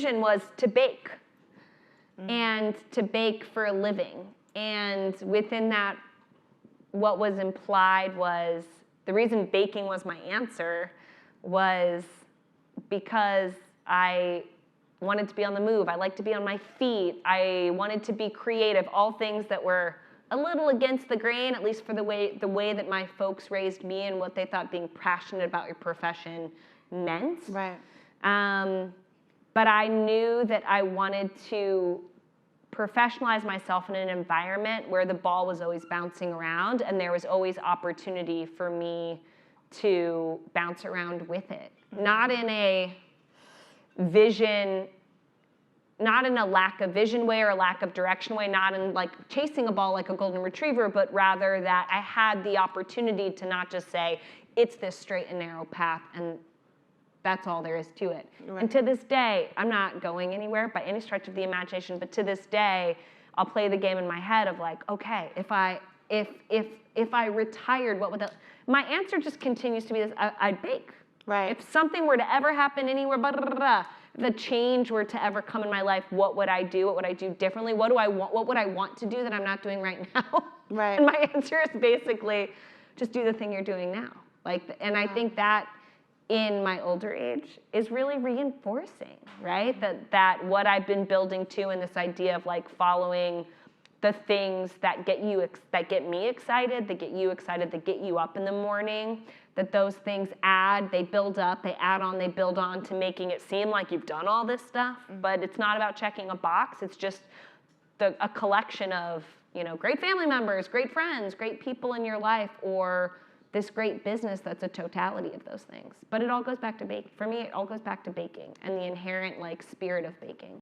vision was to bake and to bake for a living. And within that, what was implied was the reason baking was my answer was because I wanted to be on the move. I liked to be on my feet. I wanted to be creative, all things that were a little against the grain, at least for the way that my folks raised me and what they thought being passionate about your profession meant. Right. But I knew that I wanted to professionalize myself in an environment where the ball was always bouncing around and there was always opportunity for me to bounce around with it. Not in a vision, not in a lack of vision way or a lack of direction way, not in like chasing a ball like a golden retriever, but rather that I had the opportunity to not just say, it's this straight and narrow path and that's all there is to it. Right. And to this day, I'm not going anywhere by any stretch of the imagination, but to this day, I'll play the game in my head of like, okay, if I retired, what would that, my answer just continues to be this, I'd bake. Right. If something were to ever happen anywhere, blah, blah, blah, blah, the change were to ever come in my life, what would I do? What would I do differently? What do I want? What would I want to do that I'm not doing right now? Right. And my answer is basically, just do the thing you're doing now. Like, and I think that in my older age is really reinforcing, right? That what I've been building to, and this idea of like following the things that get me excited, that get you excited, that get you up in the morning, that those things they build up, they add on, they build on to making it seem like you've done all this stuff, but it's not about checking a box, it's just a collection of, you know, great family members, great friends, great people in your life, or this great business that's a totality of those things. But it all goes back to baking. For me, it all goes back to baking and the inherent like spirit of baking.